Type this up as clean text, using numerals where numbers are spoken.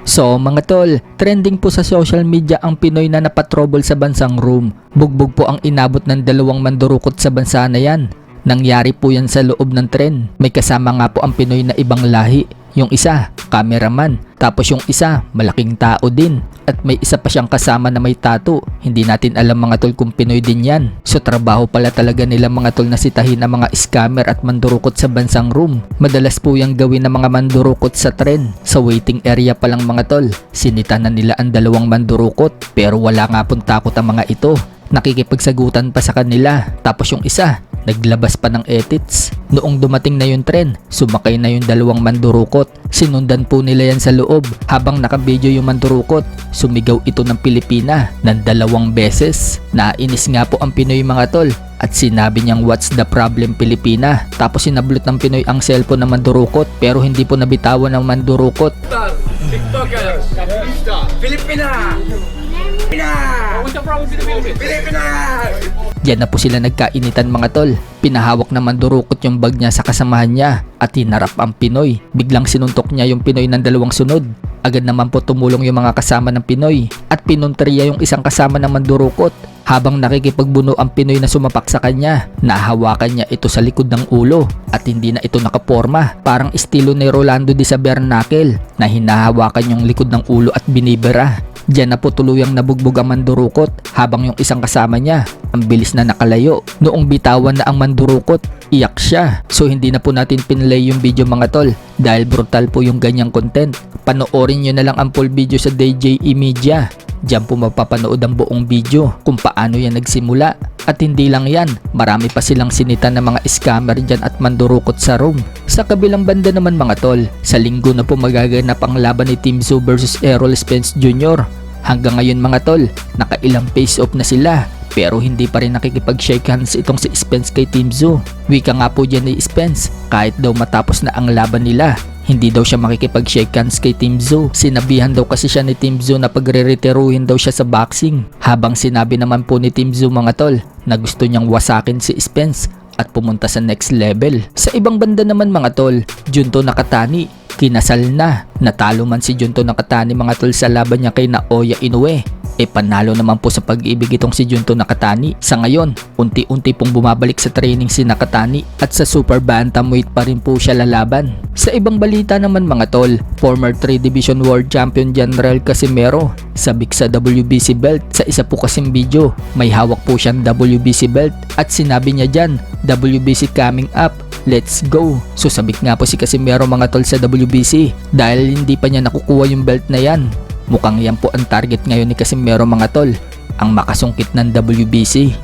So mga tol, trending po sa social media ang Pinoy na napatrobol sa bansang Rome. Bugbog po ang inabot ng dalawang mandurukot sa bansa na yan. Nangyari po yan sa loob ng tren. May kasama nga po ang Pinoy na ibang lahi. Yung isa, cameraman. Tapos yung isa, malaking tao din. At may isa pa siyang kasama na may tattoo. Hindi natin alam mga tol kung Pinoy din yan. So trabaho pala talaga nila mga tol na sitahin ang mga scammer at mandurukot sa bansang Rome. Madalas po yung gawin ng mga mandurukot sa tren. Sa waiting area pa lang mga tol, sinita na nila ang dalawang mandurukot. Pero wala nga pong takot ang mga ito. Nakikipagsagutan pa sa kanila. Tapos yung isa, naglabas pa ng edits. Noong dumating na yung tren, sumakay na yung dalawang mandurukot. Sinundan po nila yan sa loob. Habang nakabidyo yung mandurukot, sumigaw ito ng Pilipina ng 2 beses. Nainis nga po ang Pinoy mga tol. At sinabi niyang what's the problem Pilipina. Tapos sinablot ng Pinoy ang cellphone ng mandurukot. Pero hindi po nabitawan ng mandurukot. TikTokers, Filipina! Filipina! What's the problem with the Philippines? Filipina! Diyan na po sila nagkainitan mga tol. Pinahawak na mandurukot yung bag niya sa kasamahan niya at hinarap ang Pinoy. Biglang sinuntok niya yung Pinoy ng 2 sunod. Agad naman po tumulong yung mga kasama ng Pinoy at pinuntriya yung isang kasama ng mandurukot. Habang nakikipagbuno ang Pinoy na sumapak sa kanya, nahawakan niya ito sa likod ng ulo at hindi na ito nakaporma. Parang estilo ni Rolando de Tabernacle na hinahawakan yung likod ng ulo at binibera. Diyan na po tuluyang nabugbog ang mandurukot habang yung isang kasama niya ang bilis na nakalayo. Noong bitawan na ang mandurukot, iyak siya. So hindi na po natin pinlay yung video mga tol dahil brutal po yung ganyang content. Panoorin nyo na lang ang full video sa DJE Media. Diyan po mapapanood ang buong video kung paano yan nagsimula. At hindi lang yan, marami pa silang sinita ng mga scammer dyan at mandurukot sa Rome. Sa kabilang banda naman mga tol, sa linggo na po magaganap ang laban ni Team Zoo versus Errol Spence Jr. Hanggang ngayon mga tol, nakailang face-off na sila. Pero hindi pa rin nakikipag-shake hands itong si Spence kay Team Zoo. Wika nga po dyan ni Spence, kahit daw matapos na ang laban nila, hindi daw siya makikipag-shake hands kay Team Zoo. Sinabihan daw kasi siya ni Team Zoo na pagre-retiruhin daw siya sa boxing. Habang sinabi naman po ni Team Zoo mga tol na gusto niyang wasakin si Spence at pumunta sa next level. Sa ibang banda naman mga tol, Junto Nakatani, kinasal na. Natalo man si Junto Nakatani mga tol sa laban niya kay Naoya Inoue. Panalo naman po sa pag-ibig itong si Junto Nakatani. Sa ngayon, unti-unti pong bumabalik sa training si Nakatani at sa super bantamweight pa rin po siya lalaban. Sa ibang balita naman mga tol, former 3 Division World Champion General Casimero sabik sa WBC belt. Sa isa po kasing video, may hawak po siyang WBC belt at sinabi niya dyan, WBC coming up. Let's go! So sabik nga po si Casimero mga tol sa WBC dahil hindi pa niya nakukuha yung belt na yan. Mukhang yan po ang target ngayon ni Casimero mga tol, ang makasungkit ng WBC.